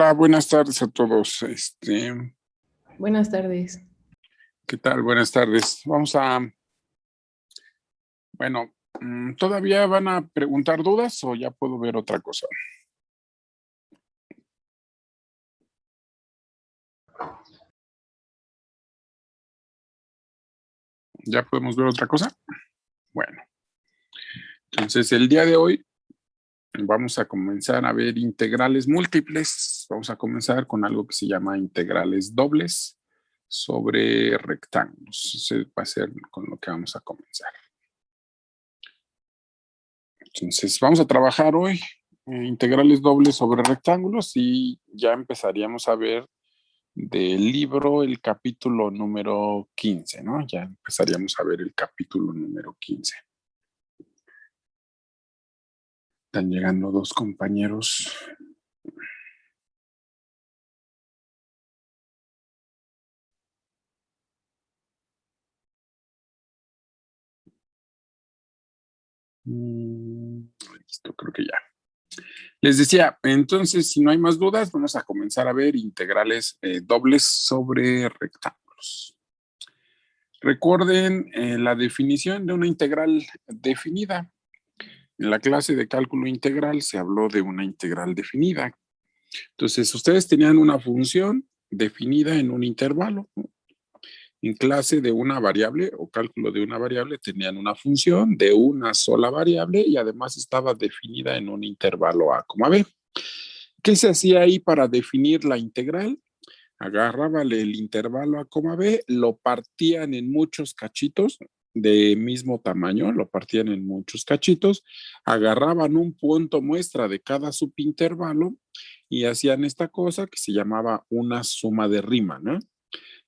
Hola, buenas tardes a todos. Buenas tardes. ¿Qué tal? Buenas tardes. Bueno, ¿todavía van a preguntar dudas o ya puedo ver otra cosa? ¿Ya podemos ver otra cosa? Bueno, entonces el día de hoy vamos a comenzar a ver integrales múltiples. Vamos a comenzar con algo que se llama integrales dobles sobre rectángulos. Ese va a ser con lo que vamos a comenzar. Entonces, vamos a trabajar hoy integrales dobles sobre rectángulos y ya empezaríamos a ver del libro el capítulo número 15, ¿no? Ya empezaríamos a ver el capítulo número 15. Están llegando dos compañeros. Listo, creo que ya. Les decía, entonces, si no hay más dudas, vamos a comenzar a ver integrales dobles sobre rectángulos. Recuerden la definición de una integral definida. En la clase de cálculo integral se habló de una integral definida. Entonces, ustedes tenían una función definida en un intervalo, ¿no? En clase de una variable o cálculo de una variable tenían una función de una sola variable y además estaba definida en un intervalo a, b. ¿Qué se hacía ahí para definir la integral? Agarraban el intervalo a, b, lo partían en muchos cachitos de mismo tamaño, lo partían en muchos cachitos, agarraban un punto muestra de cada subintervalo y hacían esta cosa que se llamaba una suma de Riemann, ¿no?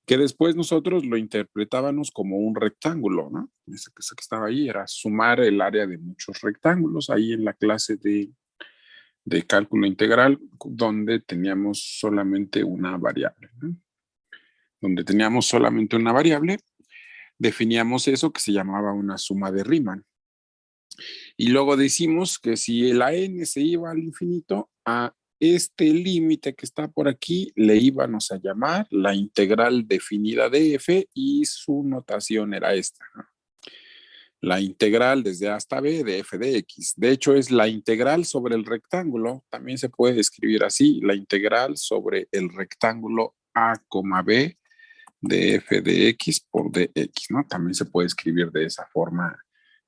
Que después nosotros lo interpretábamos como un rectángulo, ¿no? Esa cosa que estaba ahí era sumar el área de muchos rectángulos ahí en la clase de cálculo integral, donde teníamos solamente una variable, ¿no? Donde teníamos solamente una variable, definíamos eso que se llamaba una suma de Riemann. Y luego decimos que si la n se iba al infinito, a este límite que está por aquí le íbamos a llamar la integral definida de f y su notación era esta, ¿no? La integral desde a hasta b de f de x. De hecho, es la integral sobre el rectángulo. También se puede escribir así, la integral sobre el rectángulo a, b de f de x por dx, ¿no? También se puede escribir de esa forma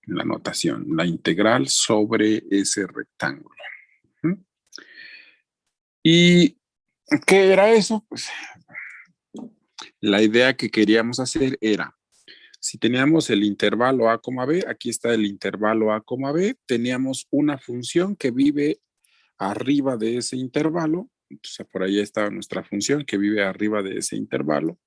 en la notación, la integral sobre ese rectángulo. ¿Y qué era eso? Pues la idea que queríamos hacer era, si teníamos el intervalo a, b, aquí está el intervalo a, b, teníamos una función que vive arriba de ese intervalo, entonces por ahí está nuestra función que vive arriba de ese intervalo.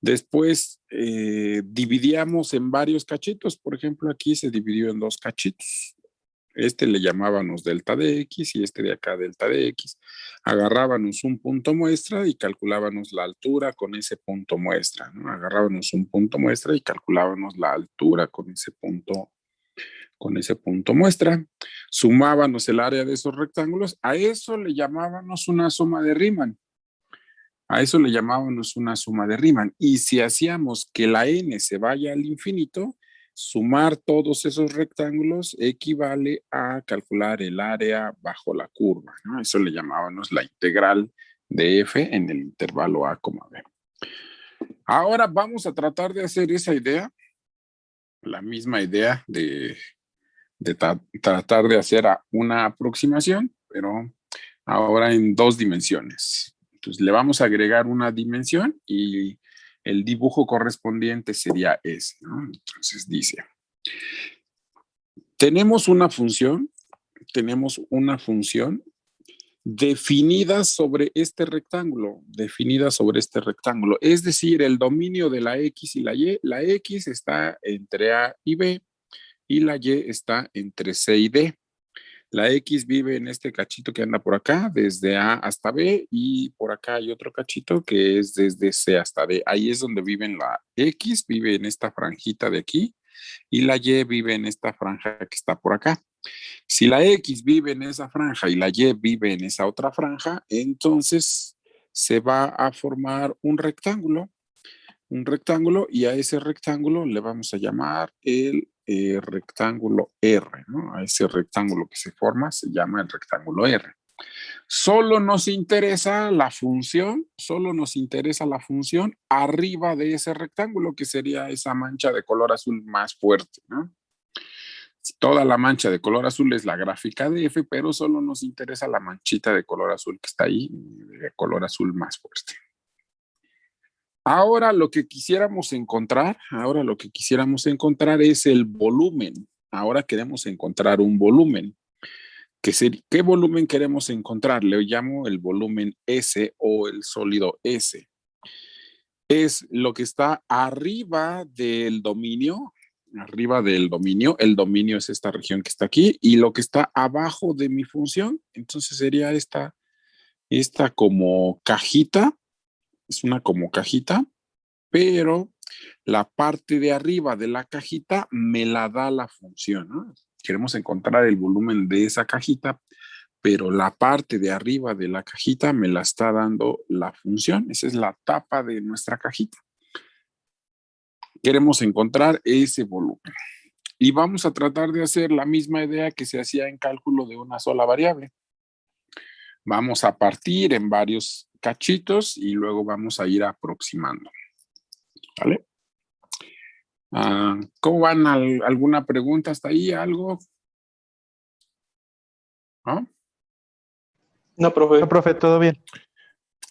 Después dividíamos en varios cachitos, por ejemplo aquí se dividió en dos cachitos. Este le llamábamos delta de x y este de acá delta de x. Agarrábamos un punto muestra y calculábamos la altura con ese punto muestra, ¿no? Agarrábamos un punto muestra y calculábamos la altura con ese punto muestra. Sumábamos el área de esos rectángulos. A eso le llamábamos una suma de Riemann. A eso le llamábamos una suma de Riemann. Y si hacíamos que la n se vaya al infinito, sumar todos esos rectángulos equivale a calcular el área bajo la curva, ¿no? Eso le llamábamos la integral de f en el intervalo a, b. Ahora vamos a tratar de hacer esa idea, la misma idea de tratar de hacer una aproximación, pero ahora en dos dimensiones. Entonces le vamos a agregar una dimensión y el dibujo correspondiente sería ese, ¿no? Entonces dice, tenemos una función definida sobre este rectángulo, es decir, el dominio de la x y la x está entre a y b y la y está entre c y d. La X vive en este cachito que anda por acá, desde A hasta B, y por acá hay otro cachito que es desde C hasta D. Ahí es donde viven la X, vive en esta franjita de aquí, y la Y vive en esta franja que está por acá. Si la X vive en esa franja y la Y vive en esa otra franja, entonces se va a formar un rectángulo y a ese rectángulo le vamos a llamar el rectángulo R, ¿no? A ese rectángulo que se forma se llama el rectángulo R. Solo nos interesa la función, arriba de ese rectángulo, que sería esa mancha de color azul más fuerte, ¿no? Toda la mancha de color azul es la gráfica de F, pero solo nos interesa la manchita de color azul que está ahí, de color azul más fuerte. Ahora lo que quisiéramos encontrar es el volumen. Ahora queremos encontrar un volumen. ¿Qué volumen queremos encontrar? Le llamo el volumen S o el sólido S. Es lo que está arriba del dominio. El dominio es esta región que está aquí, y lo que está abajo de mi función, entonces sería esta como cajita, es una como cajita, pero la parte de arriba de la cajita me la da la función, ¿no? Queremos encontrar el volumen de esa cajita, pero la parte de arriba de la cajita me la está dando la función. Esa es la tapa de nuestra cajita. Queremos encontrar ese volumen. Y vamos a tratar de hacer la misma idea que se hacía en cálculo de una sola variable. Vamos a partir en varios cachitos y luego vamos a ir aproximando. ¿Vale? ¿Cómo van? ¿Alguna pregunta hasta ahí? ¿Algo? ¿No? No, profe, todo bien.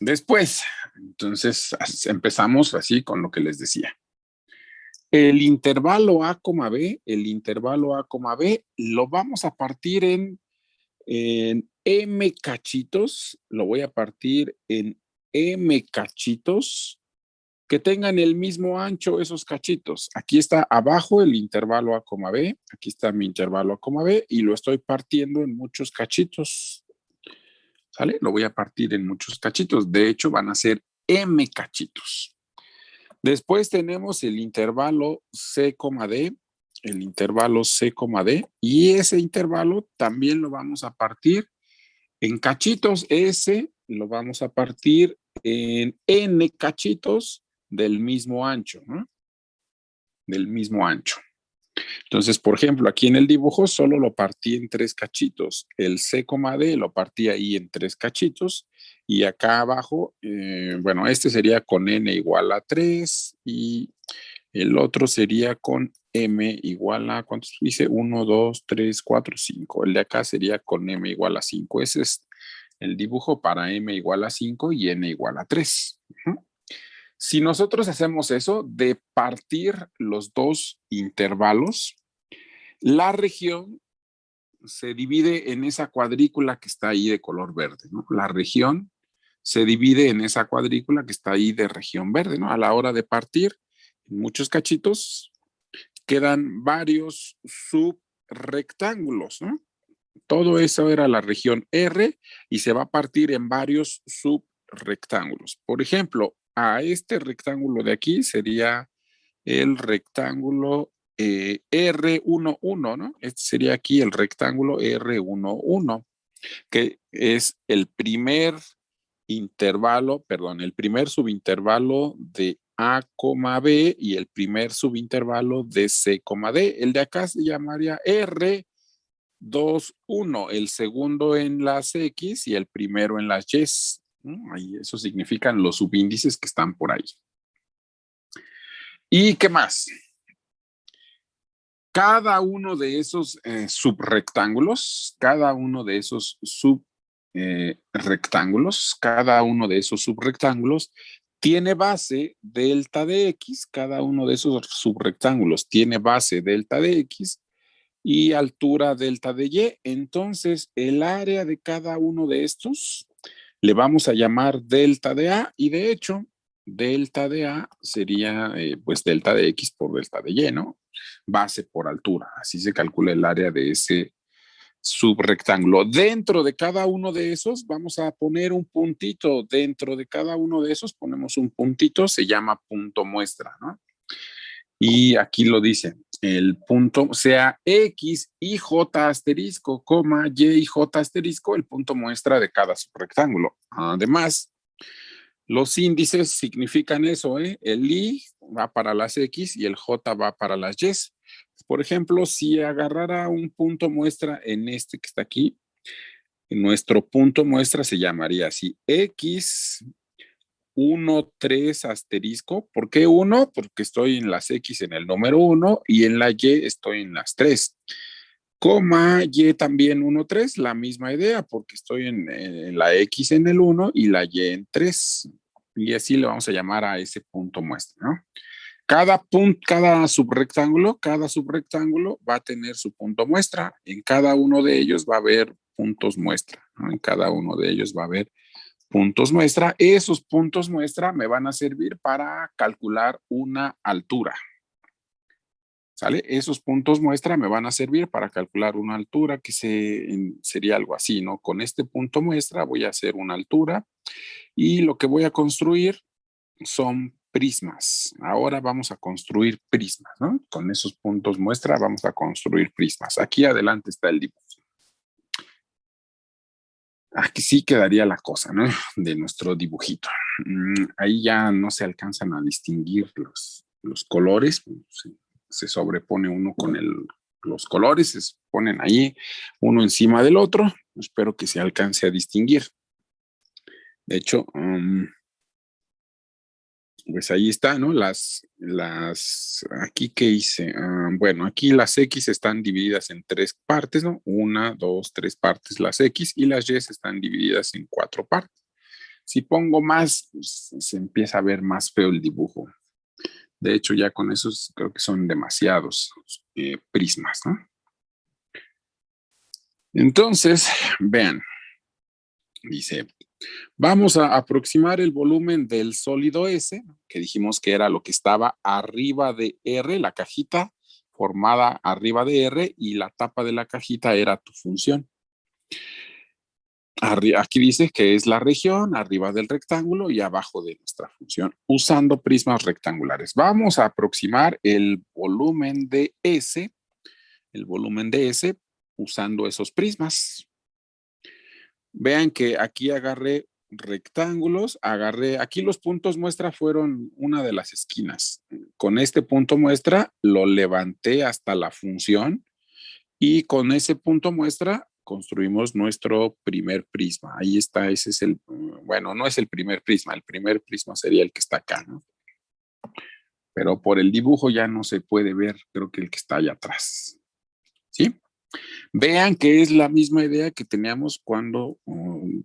Después, entonces empezamos así con lo que les decía. El intervalo A, B lo vamos a partir en M cachitos. Lo voy a partir en M cachitos que tengan el mismo ancho esos cachitos. Aquí está abajo el intervalo A, B. Aquí está mi intervalo A, B y lo estoy partiendo en muchos cachitos. ¿Sale? Lo voy a partir en muchos cachitos. De hecho, van a ser M cachitos. Después tenemos el intervalo C, D, y ese intervalo también lo vamos a partir en cachitos. Ese lo vamos a partir en N cachitos del mismo ancho, ¿no? Del mismo ancho. Entonces, por ejemplo, aquí en el dibujo solo lo partí en 3 cachitos. El C, D lo partí ahí en 3 cachitos. Y acá abajo, bueno, este sería con N igual a 3 y el otro sería con M igual a, ¿cuántos dice? 1, 2, 3, 4, 5. El de acá sería con M igual a 5. Ese es el dibujo para M igual a 5 y N igual a 3. Si nosotros hacemos eso de partir los dos intervalos, la región se divide en esa cuadrícula que está ahí de color verde, ¿no? La región se divide en esa cuadrícula que está ahí de región verde, ¿no? A la hora de partir, en muchos cachitos, quedan varios subrectángulos, ¿no? Todo eso era la región R y se va a partir en varios subrectángulos. Por ejemplo, a este rectángulo de aquí sería el rectángulo R11, ¿no? Este sería aquí el rectángulo R11, que es el primer subintervalo de A, B y el primer subintervalo de C, D. El de acá se llamaría R21, el segundo en las X y el primero en las Y. Ahí eso significan los subíndices que están por ahí. ¿Y qué más? Cada uno de esos subrectángulos, tiene base delta de X. Cada uno de esos subrectángulos tiene base delta de X y altura delta de Y. Entonces, el área de cada uno de estos le vamos a llamar delta de A, y de hecho, delta de A sería pues delta de X por delta de Y, ¿no? Base por altura. Así se calcula el área de ese subrectángulo. Dentro de cada uno de esos vamos a poner un puntito. Dentro de cada uno de esos ponemos un puntito, se llama punto muestra, ¿no? Y aquí lo dice. el punto sea X y J asterisco, coma, Y y J asterisco, el punto muestra de cada subrectángulo. Además, los índices significan eso, ¿eh? El Y va para las X y el J va para las Y. Por ejemplo, si agarrara un punto muestra en este que está aquí, nuestro punto muestra se llamaría así, X 1, 3 asterisco. ¿Por qué 1? Porque estoy en las X en el número 1 y en la Y estoy en las 3. Coma Y también 1, 3, la misma idea, porque estoy en la X en el 1 y la Y en 3. Y así le vamos a llamar a ese punto muestra, ¿no? Cada subrectángulo va a tener su punto muestra. En cada uno de ellos va a haber puntos muestra, ¿no? En cada uno de ellos va a haber puntos muestra. Esos puntos muestra me van a servir para calcular una altura. ¿Sale? Esos puntos muestra me van a servir para calcular una altura que sería algo así, ¿no? Con este punto muestra voy a hacer una altura y lo que voy a construir son prismas. Ahora vamos a construir prismas, ¿no? Con esos puntos muestra vamos a construir prismas. Aquí adelante está el dibujo. Aquí sí quedaría la cosa, ¿no? De nuestro dibujito. Ahí ya no se alcanzan a distinguir los colores. Se sobrepone uno con los colores, se ponen ahí uno encima del otro. Espero que se alcance a distinguir. De hecho, pues ahí está, ¿no? Aquí que hice, bueno, aquí las X están divididas en 3 partes, ¿no? 1, 2, 3 partes las X y las Y están divididas en 4 partes. Si pongo más, pues, se empieza a ver más feo el dibujo. De hecho, ya con esos creo que son demasiados prismas, ¿no? Entonces, vean, dice, vamos a aproximar el volumen del sólido S, que dijimos que era lo que estaba arriba de R, la cajita formada arriba de R, y la tapa de la cajita era tu función. Aquí dice que es la región, arriba del rectángulo y abajo de nuestra función, usando prismas rectangulares. Vamos a aproximar el volumen de S, usando esos prismas. Vean que aquí agarré rectángulos, aquí los puntos muestra fueron una de las esquinas. Con este punto muestra lo levanté hasta la función y con ese punto muestra construimos nuestro primer prisma. Ahí está, ese es bueno, no es el primer prisma sería el que está acá, ¿no? Pero por el dibujo ya no se puede ver, creo que el que está allá atrás. ¿Sí? Vean que es la misma idea que teníamos cuando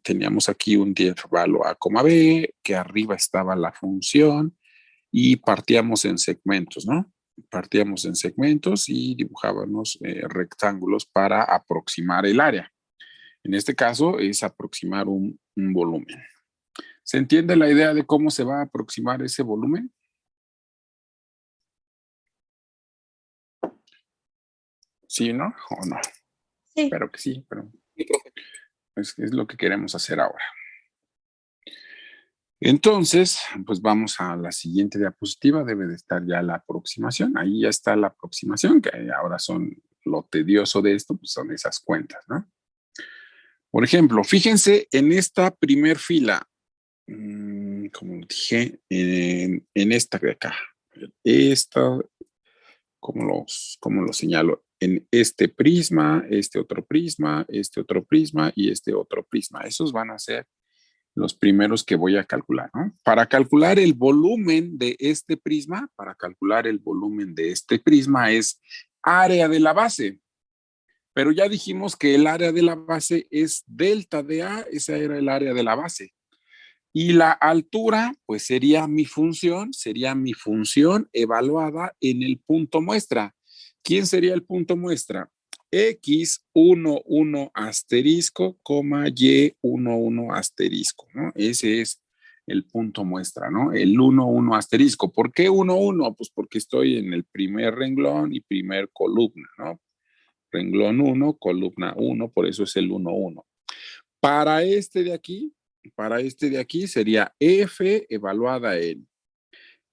teníamos aquí un intervalo A, B, que arriba estaba la función y partíamos en segmentos, ¿no? Partíamos en segmentos y dibujábamos rectángulos para aproximar el área. En este caso es aproximar un volumen. ¿Se entiende la idea de cómo se va a aproximar ese volumen? ¿Sí, no? ¿O no? Sí. Espero que sí, pero es lo que queremos hacer ahora. Entonces, pues vamos a la siguiente diapositiva, debe de estar ya la aproximación. Ahí ya está la aproximación, que ahora son lo tedioso de esto, pues son esas cuentas, ¿no? Por ejemplo, fíjense en esta primer fila, como dije, en esta de acá. Esta, ¿cómo lo señalo? En este prisma, este otro prisma y este otro prisma. Esos van a ser los primeros que voy a calcular, ¿no? Para calcular el volumen de este prisma, es área de la base. Pero ya dijimos que el área de la base es delta de A, esa era el área de la base. Y la altura, pues sería mi función evaluada en el punto muestra. ¿Quién sería el punto muestra? X11 asterisco, Y11 asterisco, ¿no? Ese es el punto muestra, ¿no? El 11 asterisco. ¿Por qué 11? Pues porque estoy en el primer renglón y primer columna, ¿no? Renglón 1, columna 1, por eso es el 11. Para este de aquí sería F evaluada en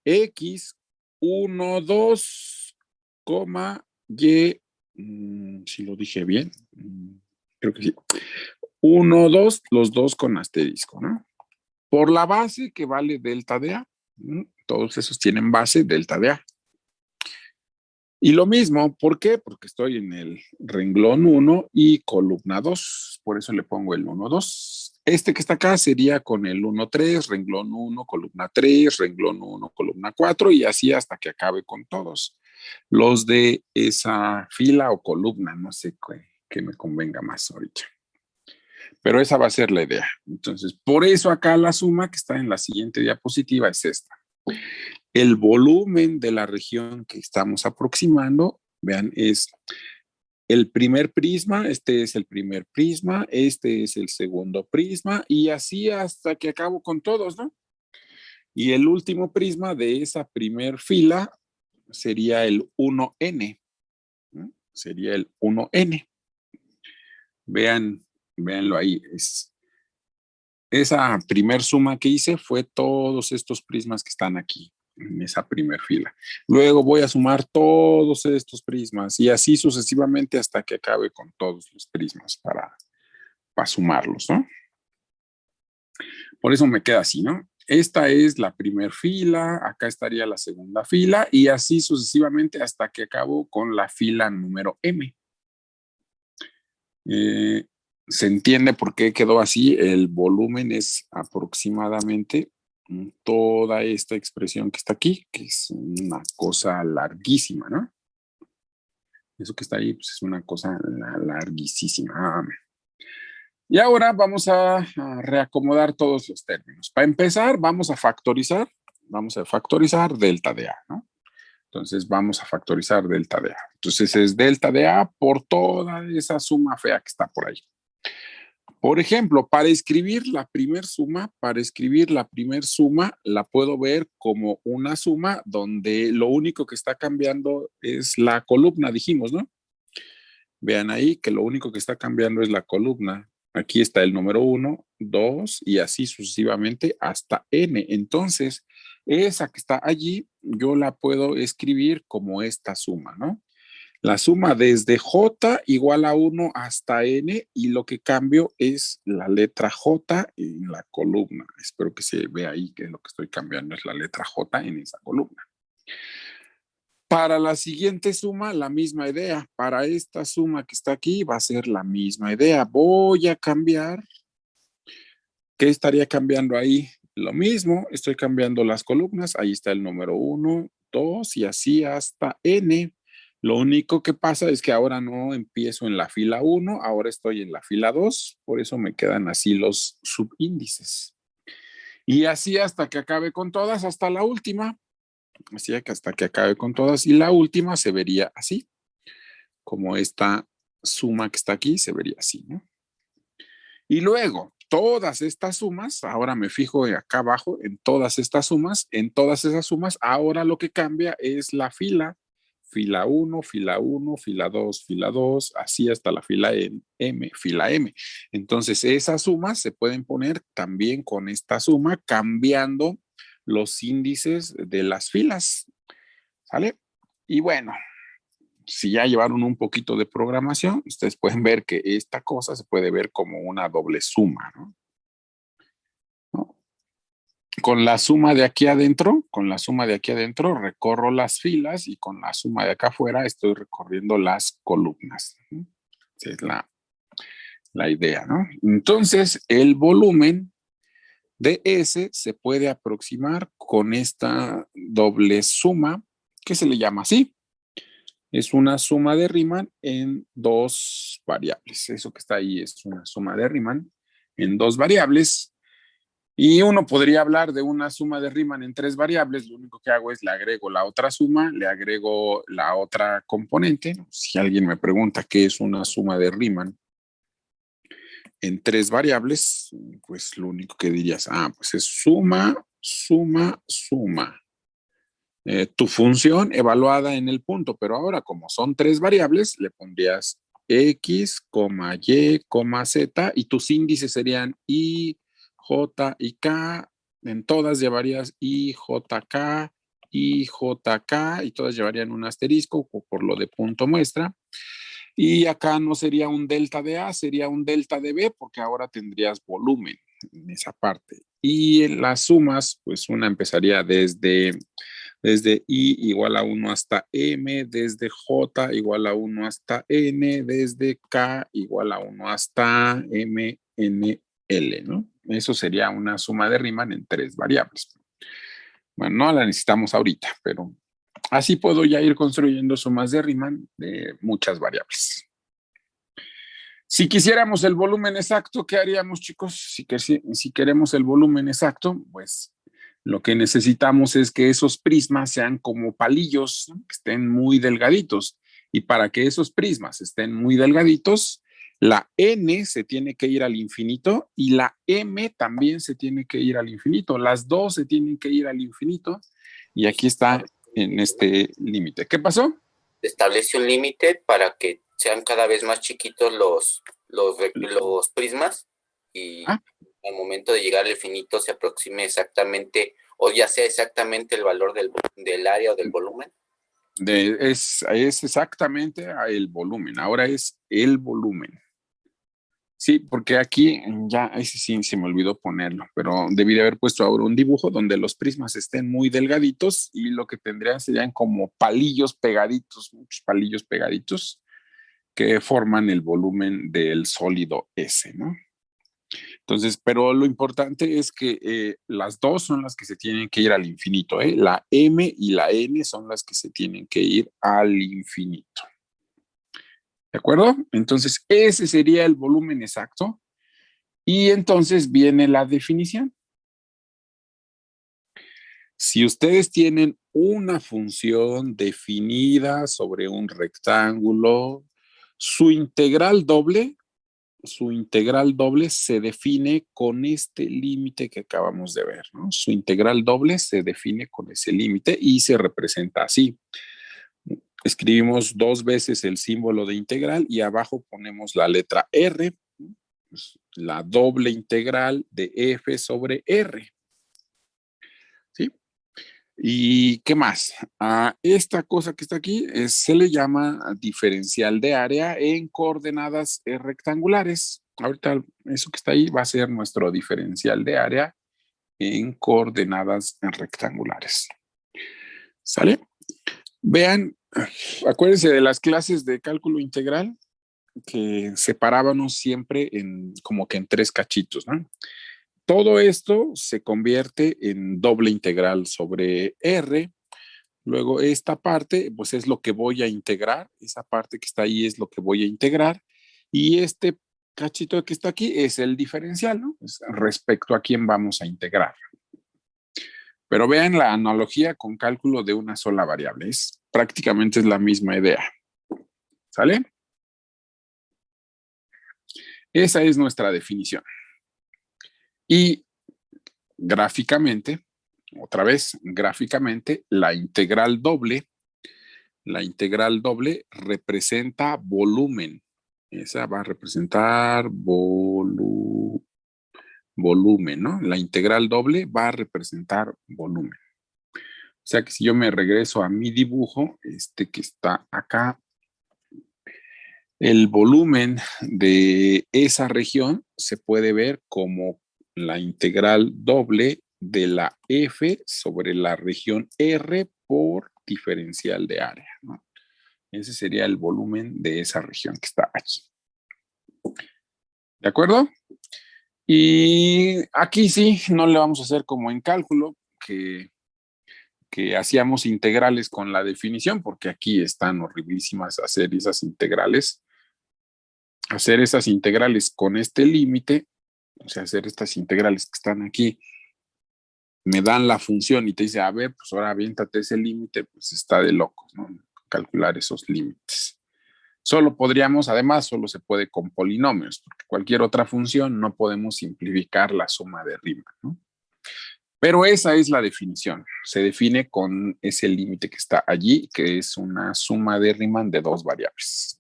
X12 coma, y, si lo dije bien, creo que sí. 1, 2, los dos con asterisco, ¿no? Por la base que vale delta de A. Todos esos tienen base delta de A. Y lo mismo, ¿por qué? Porque estoy en el renglón 1 y columna 2. Por eso le pongo el 1, 2. Este que está acá sería con el 1, 3, renglón 1, columna 3, renglón 1, columna 4 y así hasta que acabe con todos. Los de esa fila o columna, no sé qué me convenga más ahorita. Pero esa va a ser la idea. Entonces, por eso acá la suma que está en la siguiente diapositiva es esta. El volumen de la región que estamos aproximando, vean, es el primer prisma, este es el primer prisma, este es el segundo prisma y así hasta que acabo con todos, ¿no? Y el último prisma de esa primer fila sería el 1n, ¿no? Sería el 1n. Véanlo ahí. Esa primer suma que hice fue todos estos prismas que están aquí, en esa primer fila. Luego voy a sumar todos estos prismas y así sucesivamente hasta que acabe con todos los prismas para sumarlos, ¿no? Por eso me queda así, ¿no? Esta es la primer fila, acá estaría la segunda fila y así sucesivamente hasta que acabo con la fila número M. Se entiende por qué quedó así. El volumen es aproximadamente toda esta expresión que está aquí, que es una cosa larguísima, ¿no? Eso que está ahí, pues es una cosa larguísima. Y ahora vamos a reacomodar todos los términos. Para empezar, vamos a factorizar delta de A, ¿no? Entonces vamos a factorizar delta de A. Entonces es delta de A por toda esa suma fea que está por ahí. Por ejemplo, para escribir la primer suma, la puedo ver como una suma donde lo único que está cambiando es la columna, dijimos, ¿no? Vean ahí que lo único que está cambiando es la columna. Aquí está el número 1, 2 y así sucesivamente hasta n. Entonces, esa que está allí, yo la puedo escribir como esta suma, ¿no? La suma desde J igual a 1 hasta N y lo que cambio es la letra J en la columna. Espero que se vea ahí que lo que estoy cambiando es la letra J en esa columna. Para la siguiente suma, la misma idea. Para esta suma que está aquí va a ser la misma idea. Voy a cambiar. ¿Qué estaría cambiando ahí? Lo mismo, estoy cambiando las columnas. Ahí está el número 1, 2 y así hasta N. Lo único que pasa es que ahora no empiezo en la fila 1, ahora estoy en la fila 2, por eso me quedan así los subíndices. Y así hasta que acabe con todas, hasta la última. Así que hasta que acabe con todas. Y la última se vería así, como esta suma que está aquí se vería así, ¿no? Y luego, todas estas sumas, ahora me fijo acá abajo en todas estas sumas, en todas esas sumas, ahora lo que cambia es la fila. Fila 1, fila 1, fila 2, fila 2, así hasta la fila M, fila M. Entonces, esas sumas se pueden poner también con esta suma, cambiando los índices de las filas, ¿sale? Y bueno, si ya llevaron un poquito de programación, ustedes pueden ver que esta cosa se puede ver como una doble suma, ¿no? Con la suma de aquí adentro, recorro las filas y con la suma de acá afuera estoy recorriendo las columnas. Esa es la idea, ¿no? Entonces, el volumen de S se puede aproximar con esta doble suma que se le llama así. Es una suma de Riemann en dos variables. Eso que está ahí es una suma de Riemann en dos variables. Y uno podría hablar de una suma de Riemann en tres variables. Lo único que hago es le agrego la otra suma, le agrego la otra componente. Si alguien me pregunta qué es una suma de Riemann en tres variables, pues lo único que dirías, pues es suma, suma, suma. Tu función evaluada en el punto, pero ahora como son tres variables, le pondrías x, y, z y tus índices serían i, j y k. En todas llevarías i, j, k, y JK, y todas llevarían un asterisco por lo de punto muestra. Y acá no sería un delta de A, sería un delta de B, porque ahora tendrías volumen en esa parte. Y en las sumas, pues una empezaría desde I igual a 1 hasta M, desde J igual a 1 hasta N, desde K igual a 1 hasta M, N, L, ¿no? Eso sería una suma de Riemann en 3 variables. Bueno, no la necesitamos ahorita, pero así puedo ya ir construyendo sumas de Riemann de muchas variables. Si quisiéramos el volumen exacto, ¿qué haríamos, chicos? Si queremos el volumen exacto, pues lo que necesitamos es que esos prismas sean como palillos, ¿no? Que estén muy delgaditos. Y para que esos prismas estén muy delgaditos, la N se tiene que ir al infinito y la M también se tiene que ir al infinito. Las dos se tienen que ir al infinito. Y aquí está en este límite. ¿Qué pasó? Establece un límite para que sean cada vez más chiquitos los prismas y al momento de llegar al infinito se aproxime exactamente, o ya sea exactamente el valor del área o del volumen. Es exactamente el volumen. Ahora es el volumen. Sí, porque aquí ya, ese sí se me olvidó ponerlo, pero debí de haber puesto ahora un dibujo donde los prismas estén muy delgaditos y lo que tendrían serían como palillos pegaditos, muchos palillos pegaditos que forman el volumen del sólido S, ¿no? Entonces, pero lo importante es que las dos son las que se tienen que ir al infinito, ¿eh? La M y la N son las que se tienen que ir al infinito. ¿De acuerdo? Entonces, ese sería el volumen exacto. Y entonces viene la definición. Si ustedes tienen una función definida sobre un rectángulo, su integral doble se define con este límite que acabamos de ver, ¿no? Su integral doble se define con ese límite y se representa así. Escribimos 2 veces el símbolo de integral y abajo ponemos la letra R, pues, la doble integral de F sobre R. ¿Sí? ¿Y qué más? Esta cosa que está aquí se le llama diferencial de área en coordenadas rectangulares. Ahorita eso que está ahí va a ser nuestro diferencial de área en coordenadas rectangulares. ¿Sale? Vean, acuérdense de las clases de cálculo integral que separábamos siempre como que en 3 cachitos, ¿no? Todo esto se convierte en doble integral sobre R. Luego esta parte, pues es lo que voy a integrar. Esa parte que está ahí es lo que voy a integrar. Y este cachito que está aquí es el diferencial, ¿no? Es respecto a quién vamos a integrar. Pero vean la analogía con cálculo de una sola variable. Prácticamente es la misma idea. ¿Sale? Esa es nuestra definición. Y gráficamente, otra vez, gráficamente, la integral doble representa volumen. Esa va a representar volumen, ¿no? La integral doble va a representar volumen. O sea que si yo me regreso a mi dibujo, que está acá, el volumen de esa región se puede ver como la integral doble de la F sobre la región R por diferencial de área, ¿no? Ese sería el volumen de esa región que está aquí. ¿De acuerdo? Y aquí sí, no le vamos a hacer como en cálculo, que hacíamos integrales con la definición, porque aquí están horriblísimas hacer esas integrales. Hacer esas integrales con este límite, o sea, hacer estas integrales que están aquí, me dan la función y te dice, a ver, pues ahora aviéntate ese límite, pues está de locos, ¿no? Calcular esos límites. Solo podríamos, además, solo se puede con polinomios, porque cualquier otra función no podemos simplificar la suma de Riemann, ¿no? Pero esa es la definición. Se define con ese límite que está allí, que es una suma de Riemann de 2 variables.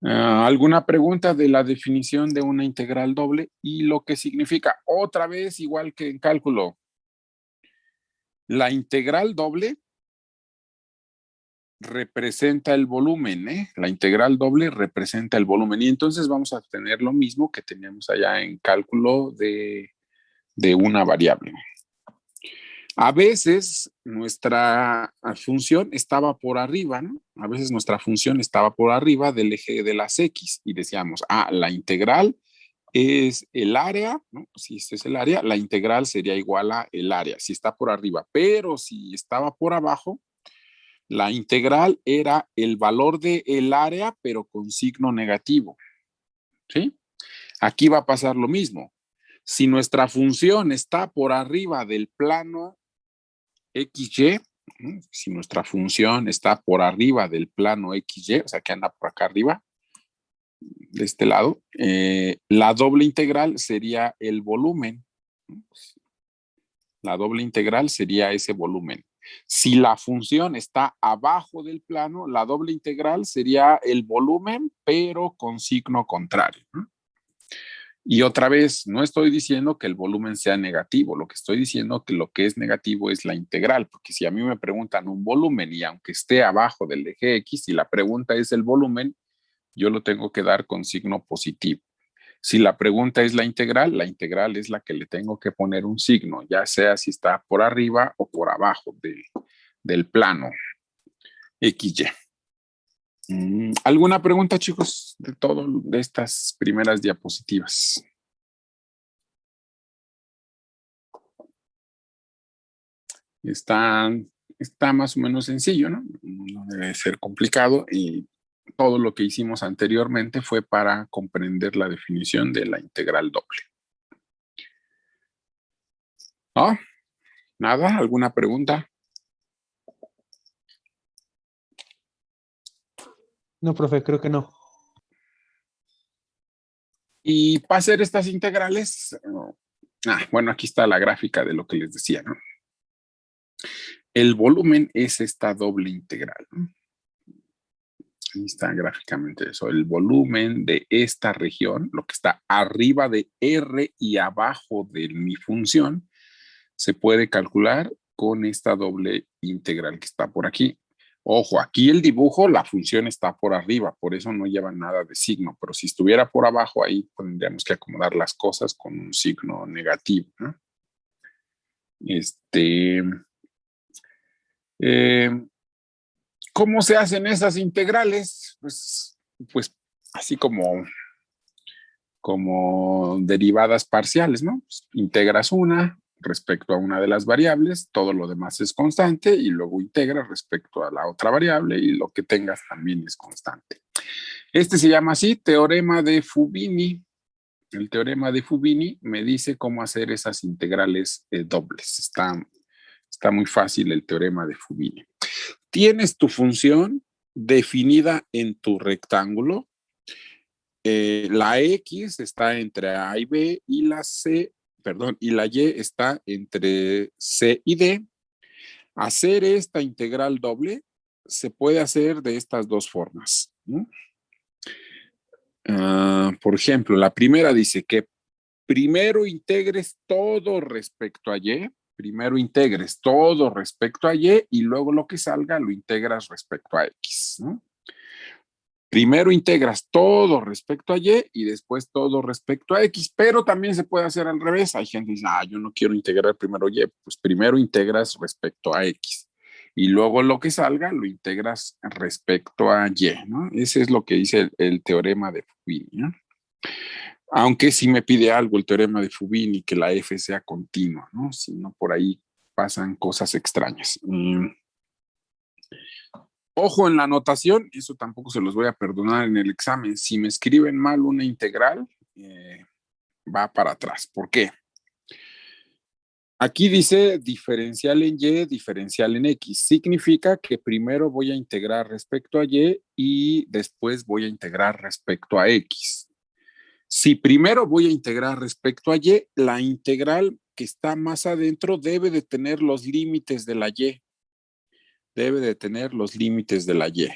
¿Alguna pregunta de la definición de una integral doble y lo que significa? Otra vez, igual que en cálculo. La integral doble representa el volumen, ¿eh? La integral doble representa el volumen. Y entonces vamos a tener lo mismo que teníamos allá en cálculo de una variable. A veces nuestra función estaba por arriba, ¿no? A veces nuestra función estaba por arriba del eje de las X y decíamos, la integral es el área, ¿no? Si este es el área, la integral sería igual a el área, si está por arriba. Pero si estaba por abajo, la integral era el valor del área, pero con signo negativo, ¿sí? Aquí va a pasar lo mismo. Si nuestra función está por arriba del plano XY, si nuestra función está por arriba del plano XY, o sea que anda por acá arriba, de este lado, la doble integral sería el volumen. La doble integral sería ese volumen. Si la función está abajo del plano, la doble integral sería el volumen, pero con signo contrario, ¿no? Y otra vez, no estoy diciendo que el volumen sea negativo, lo que estoy diciendo que lo que es negativo es la integral, porque si a mí me preguntan un volumen y aunque esté abajo del eje X, si la pregunta es el volumen, yo lo tengo que dar con signo positivo. Si la pregunta es la integral es la que le tengo que poner un signo, ya sea si está por arriba o por abajo del plano XY. ¿Alguna pregunta, chicos, de todo de estas primeras diapositivas? Está más o menos sencillo, ¿no? No debe ser complicado y todo lo que hicimos anteriormente fue para comprender la definición de la integral doble. ¿No? ¿Nada? ¿Alguna pregunta? No, profe, creo que no. Y para hacer estas integrales, bueno, aquí está la gráfica de lo que les decía, ¿no? El volumen es esta doble integral, ¿no? Ahí está gráficamente eso. El volumen de esta región, lo que está arriba de R y abajo de mi función, se puede calcular con esta doble integral que está por aquí. Ojo, aquí el dibujo, la función está por arriba, por eso no lleva nada de signo, pero si estuviera por abajo, ahí tendríamos que acomodar las cosas con un signo negativo, ¿no? ¿Cómo se hacen esas integrales? Pues así como derivadas parciales, ¿no? Pues, integras una respecto a una de las variables, todo lo demás es constante y luego integras respecto a la otra variable y lo que tengas también es constante. Este se llama así, teorema de Fubini. El teorema de Fubini me dice cómo hacer esas integrales dobles. Está muy fácil el teorema de Fubini. Tienes tu función definida en tu rectángulo. La X está entre A y B y la Y está entre C y D. Hacer esta integral doble se puede hacer de estas dos formas, ¿no? Por ejemplo, la primera dice que primero integres todo respecto a Y, y luego lo que salga lo integras respecto a X, ¿no? Primero integras todo respecto a Y y después todo respecto a X, pero también se puede hacer al revés. Hay gente que dice, yo no quiero integrar primero Y, pues primero integras respecto a X y luego lo que salga lo integras respecto a Y, ¿no? Ese es lo que dice el teorema de Fubini, ¿no? Aunque sí me pide algo el teorema de Fubini, que la F sea continua, ¿no? Si no, por ahí pasan cosas extrañas. Ojo en la anotación, eso tampoco se los voy a perdonar en el examen. Si me escriben mal una integral, va para atrás. ¿Por qué? Aquí dice diferencial en Y, diferencial en X. Significa que primero voy a integrar respecto a Y y después voy a integrar respecto a X. Si primero voy a integrar respecto a Y, la integral que está más adentro debe de tener los límites de la Y. Debe de tener los límites de la Y.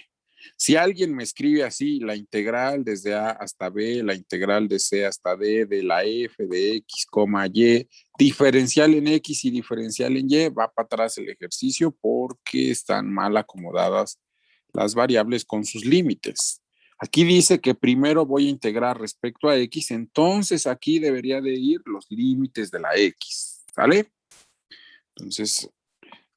Si alguien me escribe así, la integral desde A hasta B, la integral de C hasta D, de la F, de X, Y, diferencial en X y diferencial en Y, va para atrás el ejercicio porque están mal acomodadas las variables con sus límites. Aquí dice que primero voy a integrar respecto a X, entonces aquí debería de ir los límites de la X, ¿sale? Entonces,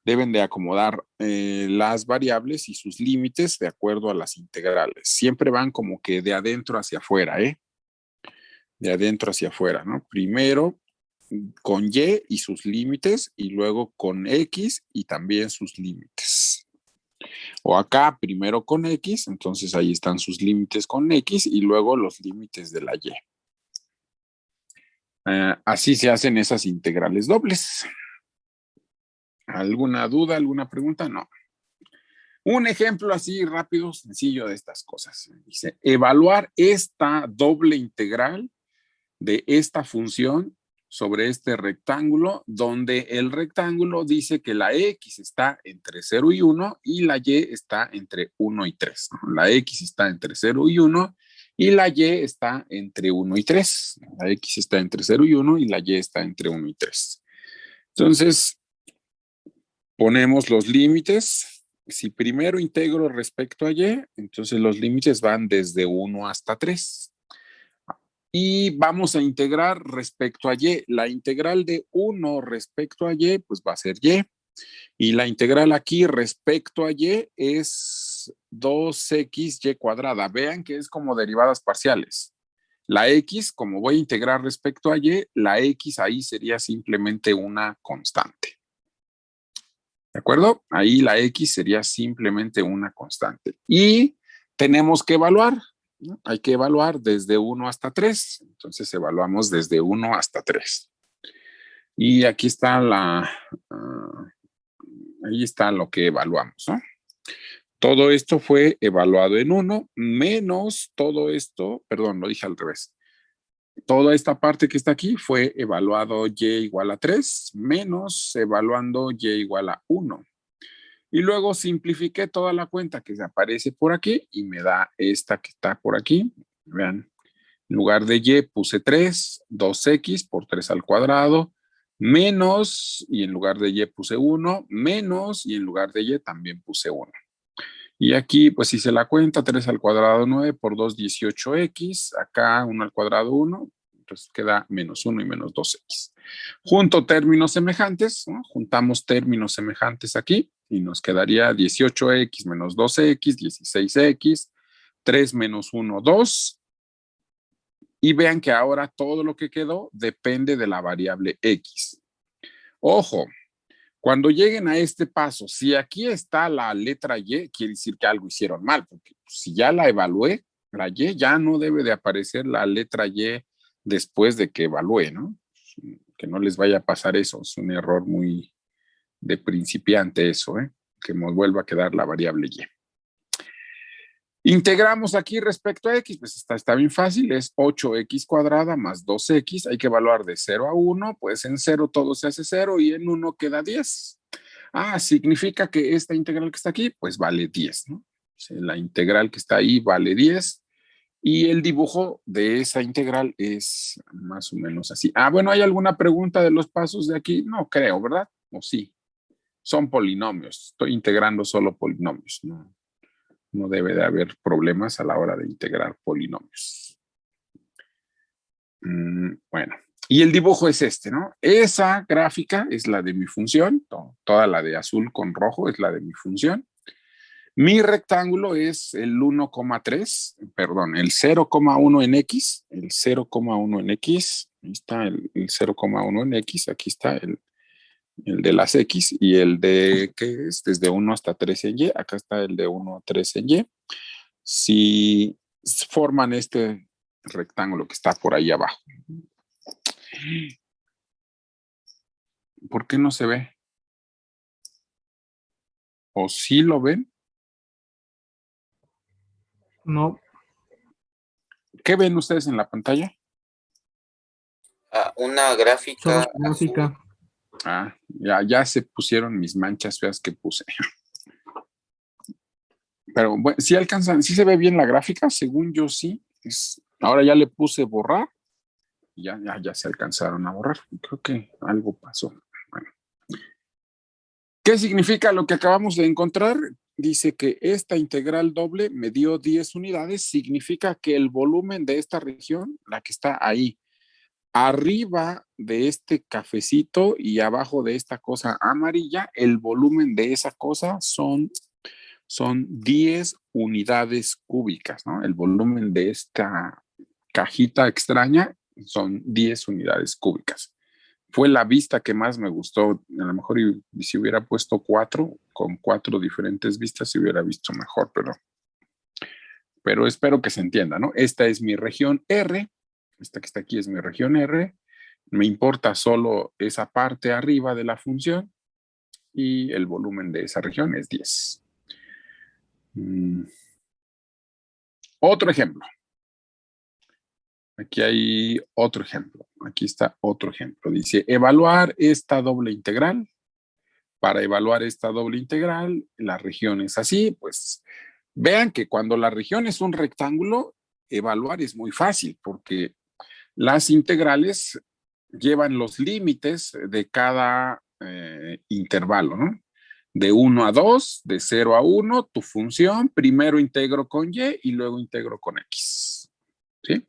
deben de acomodar las variables y sus límites de acuerdo a las integrales. Siempre van como que de adentro hacia afuera, ¿eh? De adentro hacia afuera, ¿no? Primero con Y y sus límites y luego con X y también sus límites. O acá primero con X, entonces ahí están sus límites con X y luego los límites de la Y. Así se hacen esas integrales dobles. ¿Alguna duda, alguna pregunta? No. Un ejemplo así rápido, sencillo de estas cosas. Dice, evaluar esta doble integral de esta función sobre este rectángulo, donde el rectángulo dice que la X está entre 0 y 1 y la Y está entre 1 y 3. ¿No? La X está entre 0 y 1 y la Y está entre 1 y 3. La X está entre 0 y 1 y la Y está entre 1 y 3. Entonces, ponemos los límites. Si primero integro respecto a Y, entonces los límites van desde 1 hasta 3. Y vamos a integrar respecto a Y. La integral de 1 respecto a Y, pues va a ser Y. Y la integral aquí respecto a Y es 2xy cuadrada. Vean que es como derivadas parciales. La X, como voy a integrar respecto a Y, la X ahí sería simplemente una constante. ¿De acuerdo? Ahí la X sería simplemente una constante. Y tenemos que evaluar, ¿no? Hay que evaluar desde 1 hasta 3. Entonces evaluamos desde 1 hasta 3. Y aquí está ahí está lo que evaluamos, ¿no? Todo esto fue evaluado en 1, menos todo esto, perdón, lo dije al revés. Toda esta parte que está aquí fue evaluado Y igual a 3, menos evaluando Y igual a 1. Y luego simplifiqué toda la cuenta que se aparece por aquí y me da esta que está por aquí. Vean, en lugar de Y puse 3, 2x por 3 al cuadrado, menos, y en lugar de Y puse 1, menos, y en lugar de Y también puse 1. Y aquí pues hice la cuenta, 3 al cuadrado 9 por 2, 18x, acá 1 al cuadrado 1, entonces queda menos 1 y menos 2x. Junto términos semejantes, ¿no? Juntamos términos semejantes aquí y nos quedaría 18x menos 2x, 16x, 3 menos 1, 2. Y vean que ahora todo lo que quedó depende de la variable x. Ojo, cuando lleguen a este paso, si aquí está la letra Y, quiere decir que algo hicieron mal, porque si ya la evalué, la Y, ya no debe de aparecer la letra Y después de que evalué, ¿no? Que no les vaya a pasar eso, es un error muy de principiante eso, ¿eh? Que nos vuelva a quedar la variable Y. Integramos aquí respecto a X, pues está bien fácil, es 8x cuadrada más 2x, hay que evaluar de 0 a 1, pues en 0 todo se hace 0 y en 1 queda 10. Significa que esta integral que está aquí, pues vale 10, ¿no? O sea, la integral que está ahí vale 10 y el dibujo de esa integral es más o menos así. Bueno, ¿hay alguna pregunta de los pasos de aquí? No creo, ¿verdad? ¿O sí? Son polinomios, estoy integrando solo polinomios, ¿no? No debe de haber problemas a la hora de integrar polinomios. Bueno, y el dibujo es este, ¿no? Esa gráfica es la de mi función, toda la de azul con rojo es la de mi función. Mi rectángulo es el 1,3, perdón, el 0,1 en X, el 0,1 en X, ahí está el 0,1 en X, aquí está el de las X y el de, ¿qué es? Desde 1 hasta 3 en Y, acá está el de 1 a 3 en Y. Si forman este rectángulo que está por ahí abajo. ¿Por qué no se ve? ¿O sí lo ven? No. ¿Qué ven ustedes en la pantalla? Una gráfica. Solo gráfica. Ya se pusieron mis manchas feas que puse. Pero bueno, sí alcanzan, sí se ve bien la gráfica, según yo sí. Ahora ya le puse borrar y ya se alcanzaron a borrar. Creo que algo pasó. Bueno. ¿Qué significa lo que acabamos de encontrar? Dice que esta integral doble me dio 10 unidades, significa que el volumen de esta región, la que está ahí, arriba de este cafecito y abajo de esta cosa amarilla, el volumen de esa cosa son 10 unidades cúbicas, ¿no? El volumen de esta cajita extraña son 10 unidades cúbicas. Fue la vista que más me gustó. A lo mejor si hubiera puesto 4, con 4 diferentes vistas se hubiera visto mejor, pero espero que se entienda, ¿no? Esta es mi región R, esta que está aquí es mi región R, me importa solo esa parte arriba de la función y el volumen de esa región es 10. Otro ejemplo. Aquí hay otro ejemplo. Aquí está otro ejemplo. Dice, evaluar esta doble integral. Para evaluar esta doble integral, la región es así, pues vean que cuando la región es un rectángulo, evaluar es muy fácil porque las integrales llevan los límites de cada intervalo, ¿no? De 1 a 2, de 0 a 1, tu función, primero integro con y y luego integro con x. ¿Sí?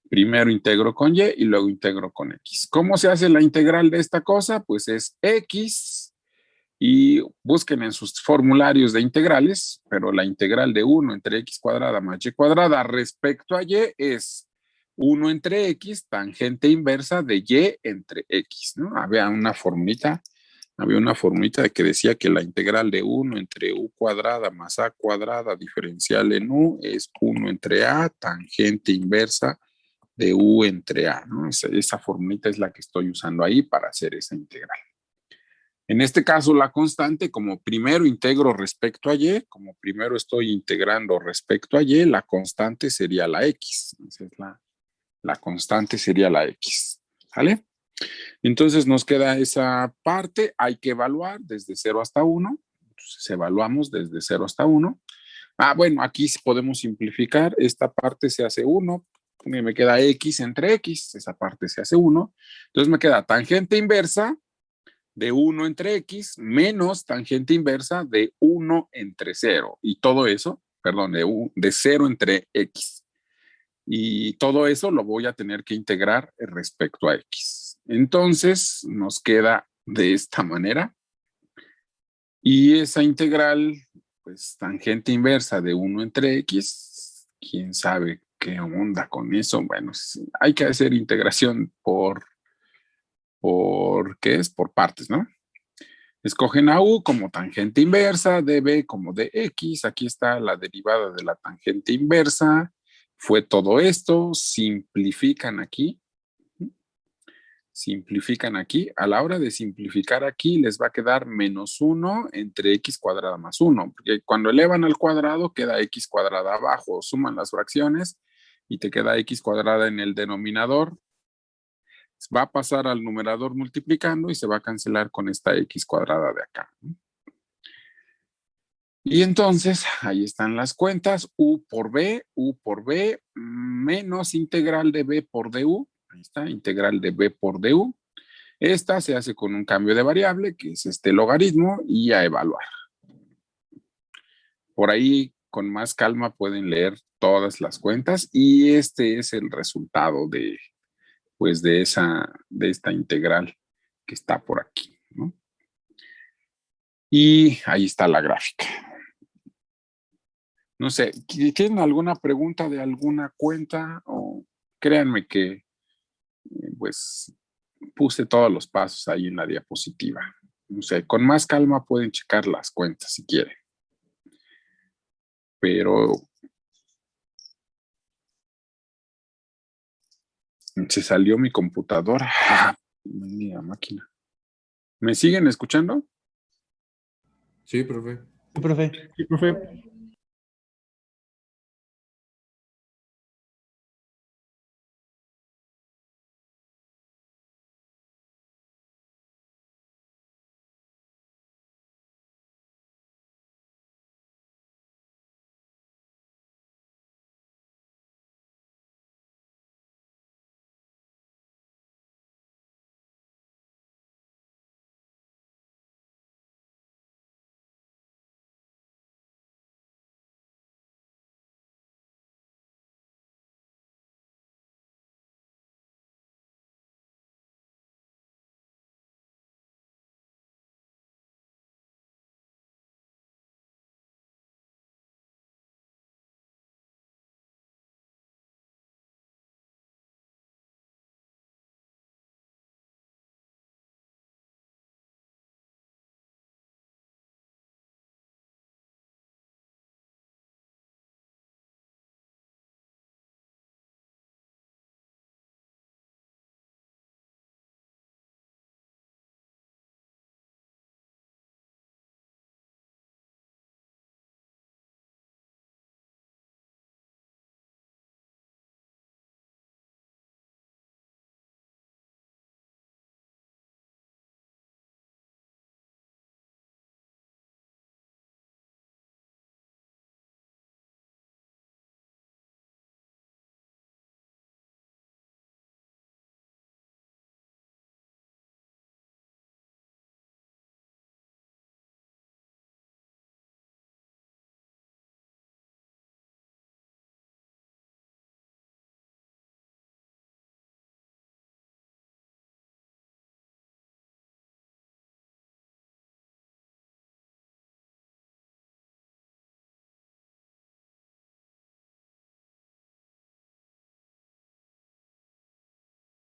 Primero integro con y y luego integro con x. ¿Cómo se hace la integral de esta cosa? Pues es x y busquen en sus formularios de integrales, pero la integral de 1 entre x cuadrada más y cuadrada respecto a y es 1 entre x tangente inversa de y entre x, ¿no? Había una formulita de que decía que la integral de 1 entre u cuadrada más a cuadrada diferencial en u es 1 entre a tangente inversa de u entre a, ¿no? Esa formulita es la que estoy usando ahí para hacer esa integral. En este caso, la constante, como primero integro respecto a y, como primero estoy integrando respecto a y, la constante sería la x. Esa es la constante sería la x. ¿Vale? Entonces nos queda esa parte, hay que evaluar desde 0 hasta 1. Entonces evaluamos desde 0 hasta 1. Bueno, aquí podemos simplificar. Esta parte se hace 1. Me queda x entre x. Esa parte se hace 1. Entonces me queda tangente inversa de 1 entre x menos tangente inversa de 1 entre 0. Y todo eso, perdón, de 0 entre x. Y todo eso lo voy a tener que integrar respecto a x. Entonces nos queda de esta manera. Y esa integral, pues tangente inversa de 1 entre x, quién sabe qué onda con eso. Bueno, hay que hacer integración ¿qué es? Por partes, ¿no? Escogen a u como tangente inversa, db como dx, aquí está la derivada de la tangente inversa, fue todo esto, simplifican aquí, a la hora de simplificar aquí les va a quedar menos 1 entre x cuadrada más 1, porque cuando elevan al cuadrado queda x cuadrada abajo, suman las fracciones y te queda x cuadrada en el denominador, va a pasar al numerador multiplicando y se va a cancelar con esta x cuadrada de acá. Y entonces, ahí están las cuentas, u por b, menos integral de b por du. Ahí está, integral de b por du. Esta se hace con un cambio de variable, que es este logaritmo, y a evaluar. Por ahí, con más calma, pueden leer todas las cuentas, y este es el resultado pues de esta integral que está por aquí, ¿no? Y ahí está la gráfica. No sé, ¿tienen alguna pregunta de alguna cuenta? O créanme que pues puse todos los pasos ahí en la diapositiva. No sé, con más calma pueden checar las cuentas si quieren. Pero se salió mi computadora. Mira, máquina. ¿Me siguen escuchando? Sí, profe. Sí, profe. Sí, profe.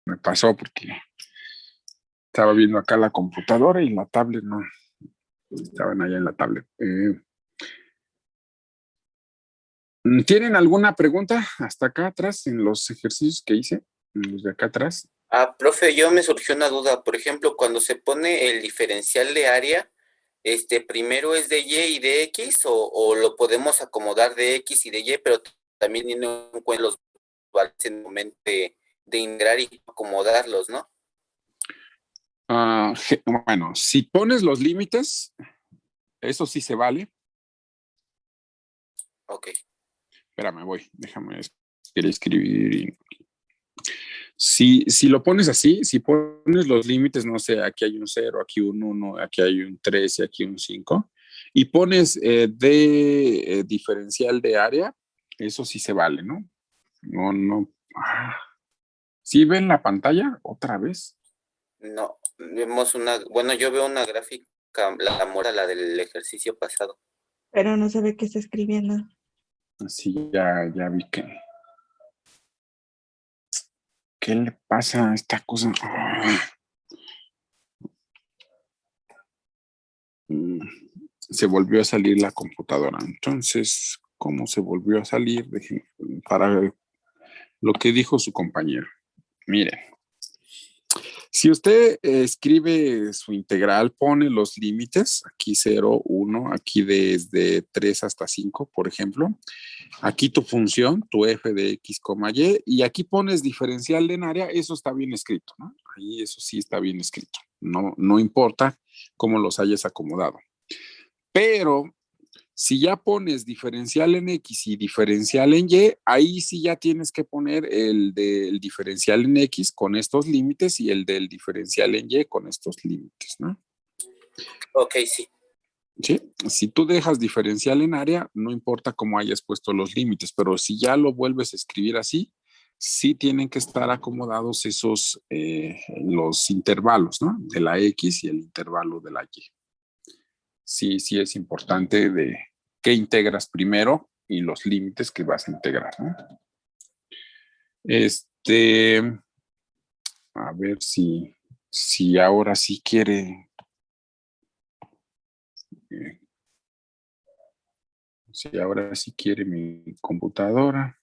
me pasó porque estaba viendo acá la computadora y la tablet no. Estaban allá en la tablet. ¿Tienen alguna pregunta hasta acá atrás en los ejercicios que hice? Los de acá atrás. Profe, yo me surgió una duda. Por ejemplo, cuando se pone el diferencial de área, primero es de Y y de X, o lo podemos acomodar de X y de Y, pero también teniendo en cuenta los valores en el momento de integrar y acomodarlos, ¿no? Bueno, si pones los límites, eso sí se vale. Ok. Espérame, déjame escribir. Si lo pones así, si pones los límites, no sé, aquí hay un 0, aquí un 1, aquí hay un 3 y aquí un 5, y pones de diferencial de área, eso sí se vale, ¿no? No. ¿Sí ven la pantalla otra vez? No, vemos yo veo una gráfica, la mora, la del ejercicio pasado. Pero no se ve que está escribiendo. Sí, ya vi que... ¿Qué le pasa a esta cosa? Se volvió a salir la computadora. Entonces, ¿cómo se volvió a salir? Para lo que dijo su compañero. Miren, si usted escribe su integral, pone los límites, aquí 0, 1, aquí desde 3 hasta 5, por ejemplo. Aquí tu función, tu f de x, y, y aquí pones diferencial en área, eso está bien escrito, ¿no? Ahí eso sí está bien escrito. No importa cómo los hayas acomodado. Pero si ya pones diferencial en X y diferencial en Y, ahí sí ya tienes que poner el del diferencial en X con estos límites y el del diferencial en Y con estos límites, ¿no? Ok, sí. ¿Sí? Si tú dejas diferencial en área, no importa cómo hayas puesto los límites, pero si ya lo vuelves a escribir así, sí tienen que estar acomodados esos, los intervalos, ¿no? De la X y el intervalo de la Y. Sí es importante de qué integras primero y los límites que vas a integrar, ¿no? A ver si ahora sí quiere, si ahora sí quiere mi computadora.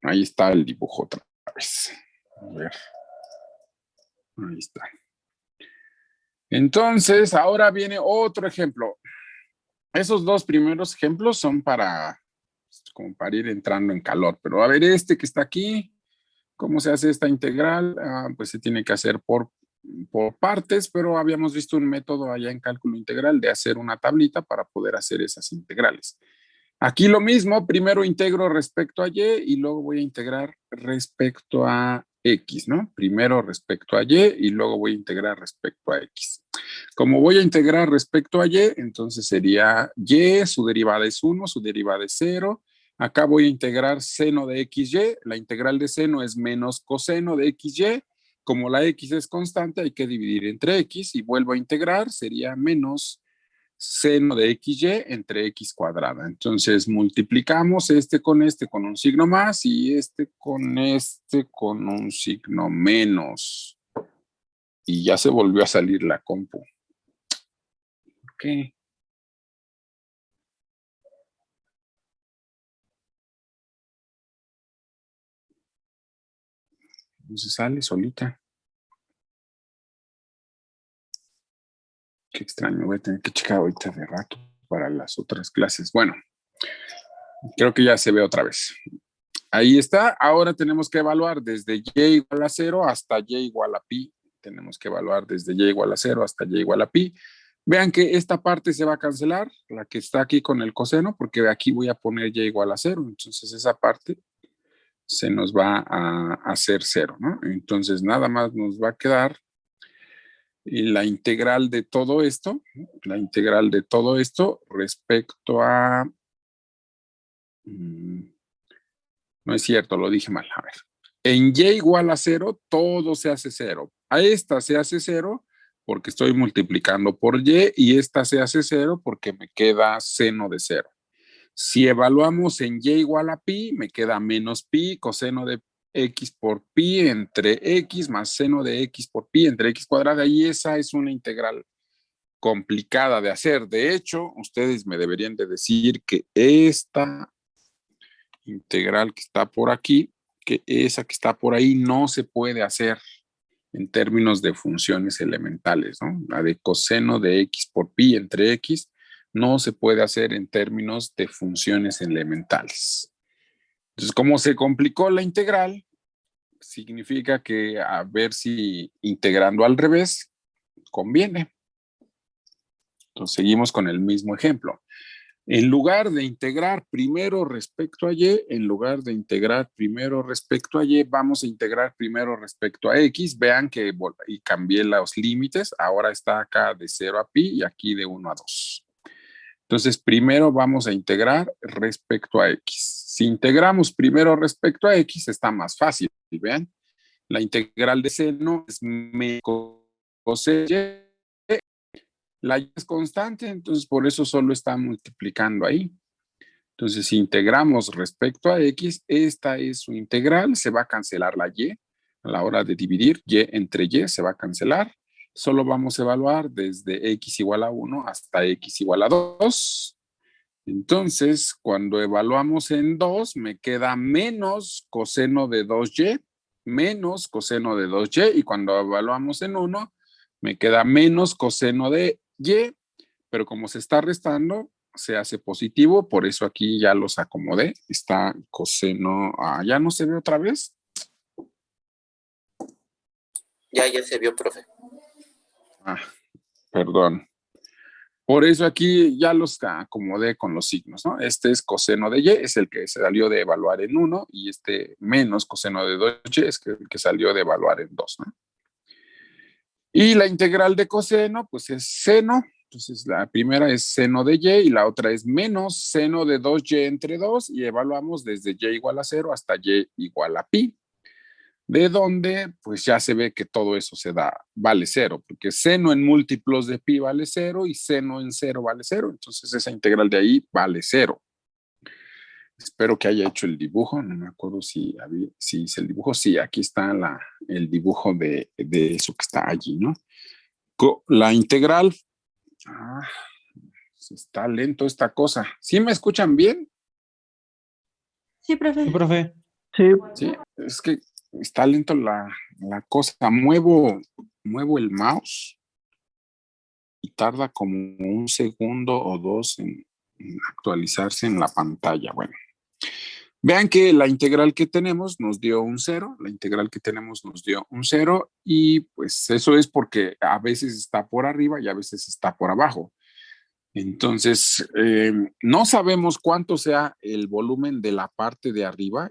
Ahí está el dibujo otra vez. A ver. Ahí está. Entonces, ahora viene otro ejemplo. Esos dos primeros ejemplos son como para ir entrando en calor. Pero a ver, este que está aquí, ¿cómo se hace esta integral? Pues se tiene que hacer por partes, pero habíamos visto un método allá en cálculo integral de hacer una tablita para poder hacer esas integrales. Aquí lo mismo, primero integro respecto a Y y luego voy a integrar respecto a X, ¿no? Primero respecto a Y y luego voy a integrar respecto a X. Como voy a integrar respecto a Y, entonces sería Y, su derivada es 1, su derivada es 0. Acá voy a integrar seno de XY. La integral de seno es menos coseno de XY. Como la X es constante, hay que dividir entre X y vuelvo a integrar, sería menos seno de XY entre X cuadrada. Entonces multiplicamos este con un signo más y este con un signo menos. Y ya se volvió a salir la compu. Ok. Entonces sale solita. Qué extraño, voy a tener que checar ahorita de rato para las otras clases. Bueno, creo que ya se ve otra vez. Ahí está. Ahora tenemos que evaluar desde y igual a 0 hasta y igual a pi. Tenemos que evaluar desde y igual a 0 hasta y igual a pi. Vean que esta parte se va a cancelar, la que está aquí con el coseno, porque aquí voy a poner y igual a 0. Entonces esa parte se nos va a hacer 0, ¿no? Entonces nada más nos va a quedar la integral de todo esto, respecto a... No es cierto, lo dije mal. A ver. En y igual a 0, todo se hace 0. A esta se hace 0 porque estoy multiplicando por y esta se hace 0 porque me queda seno de 0. Si evaluamos en y igual a pi, me queda menos pi coseno de x por pi entre x más seno de x por pi entre x cuadrada, y esa es una integral complicada de hacer. De hecho, ustedes me deberían de decir que esta integral que está por aquí, que esa que está por ahí no se puede hacer en términos de funciones elementales, ¿no? La de coseno de x por pi entre x no se puede hacer en términos de funciones elementales. Entonces, como se complicó la integral, significa que a ver si integrando al revés conviene. Entonces, seguimos con el mismo ejemplo. En lugar de integrar primero respecto a y, vamos a integrar primero respecto a x. Vean que y cambié los límites. Ahora está acá de 0 a pi y aquí de 1 a 2. Entonces, primero vamos a integrar respecto a x. Si integramos primero respecto a x, está más fácil. Vean, la integral de seno es menos coseno y. La y es constante, entonces por eso solo está multiplicando ahí. Entonces, si integramos respecto a x, esta es su integral, se va a cancelar la y. A la hora de dividir, y entre y se va a cancelar. Solo vamos a evaluar desde x igual a 1 hasta x igual a 2. Entonces, cuando evaluamos en 2, me queda menos coseno de 2y, menos coseno de 2y, y cuando evaluamos en 1, me queda menos coseno de y, pero como se está restando, se hace positivo, por eso aquí ya los acomodé. Está coseno, ya no se ve otra vez. Ya se vio, profe. Perdón. Por eso aquí ya los acomodé con los signos, ¿no? Este es coseno de y, es el que se salió de evaluar en 1, y este menos coseno de 2y es el que salió de evaluar en 2, ¿no? Y la integral de coseno, pues es seno. Entonces la primera es seno de y y la otra es menos seno de 2y entre 2, y evaluamos desde y igual a 0 hasta y igual a pi. De donde pues ya se ve que todo eso vale 0, porque seno en múltiplos de pi vale 0 y seno en 0 vale 0. Entonces esa integral de ahí vale 0. Espero que haya hecho el dibujo, no me acuerdo si hice el dibujo. Sí, aquí está el dibujo de eso que está allí, ¿no? La integral, está lento esta cosa. ¿Sí me escuchan bien? Sí, profe. Sí, profe. Sí, es que está lento la cosa. Muevo el mouse y tarda como 1 segundo o 2 en actualizarse en la pantalla. Bueno. Vean que la integral que tenemos nos dio un 0, y pues eso es porque a veces está por arriba y a veces está por abajo. Entonces, no sabemos cuánto sea el volumen de la parte de arriba,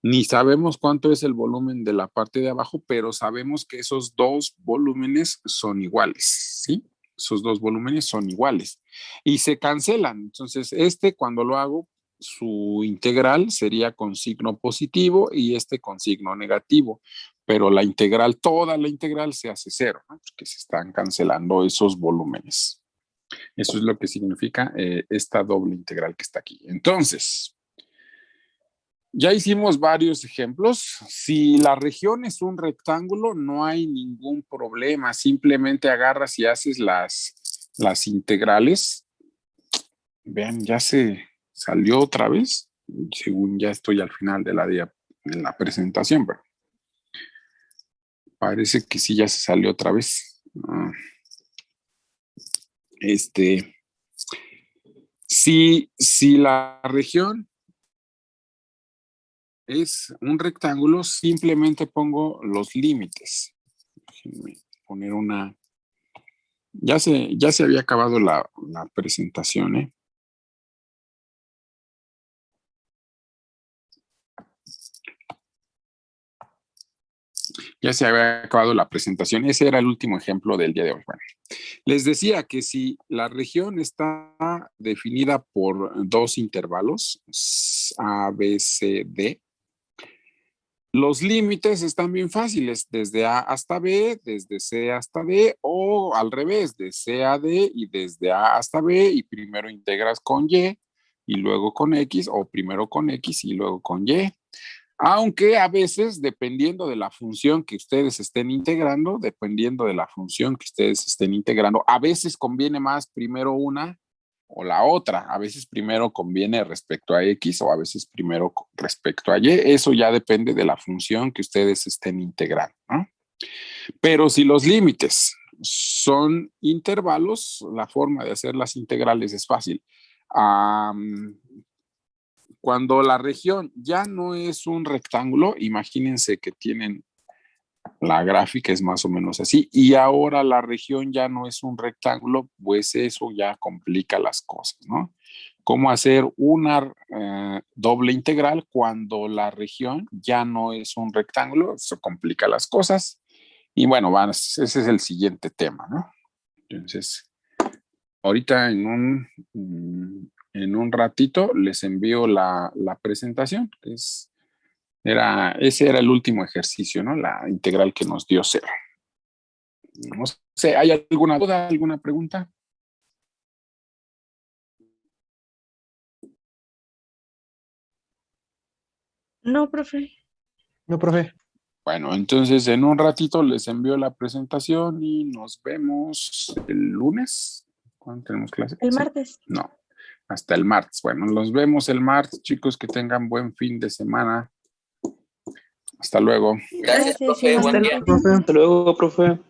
ni sabemos cuánto es el volumen de la parte de abajo, pero sabemos que esos dos volúmenes son iguales, ¿sí? Esos dos volúmenes son iguales y se cancelan. Entonces, cuando lo hago, su integral sería con signo positivo y con signo negativo, pero toda la integral se hace 0, ¿no? Porque se están cancelando esos volúmenes. Eso es lo que significa esta doble integral que está aquí. Entonces, ya hicimos varios ejemplos. Si la región es un rectángulo, no hay ningún problema. Simplemente agarras y haces las integrales. Vean, ya se salió otra vez. Según ya estoy al final de la presentación, pero parece que sí ya se salió otra vez. Si la región es un rectángulo, simplemente pongo los límites. Déjenme poner una. Ya se había acabado la presentación, ¿eh? Ya se había acabado la presentación. Ese era el último ejemplo del día de hoy. Bueno, les decía que si la región está definida por dos intervalos, A, B, C, D, Los límites están bien fáciles, desde A hasta B, desde C hasta D, o al revés, de C a D y desde A hasta B, y primero integras con Y y luego con X, o primero con X y luego con Y. Aunque a veces, dependiendo de la función que ustedes estén integrando, a veces conviene más primero una o la otra. A veces primero conviene respecto a X o a veces primero respecto a Y. Eso ya depende de la función que ustedes estén integrando, ¿no? Pero si los límites son intervalos, la forma de hacer las integrales es fácil. Cuando la región ya no es un rectángulo, imagínense que tienen la gráfica es más o menos así, y ahora la región ya no es un rectángulo, pues eso ya complica las cosas, ¿no? ¿Cómo hacer una doble integral cuando la región ya no es un rectángulo? Eso complica las cosas. Y bueno, ese es el siguiente tema, ¿no? Entonces, ahorita en un ratito les envío la presentación. Ese era el último ejercicio, ¿no? La integral que nos dio cero. No sé, ¿hay alguna duda, alguna pregunta? No, profe. No, profe. Bueno, entonces en un ratito les envío la presentación y nos vemos el lunes. ¿Cuándo tenemos clase? El ¿Sí? martes. No, hasta el martes. Bueno, los vemos el martes, chicos, que tengan buen fin de semana. Hasta luego. Gracias, profe. Buen día. Profe. Hasta luego, profe.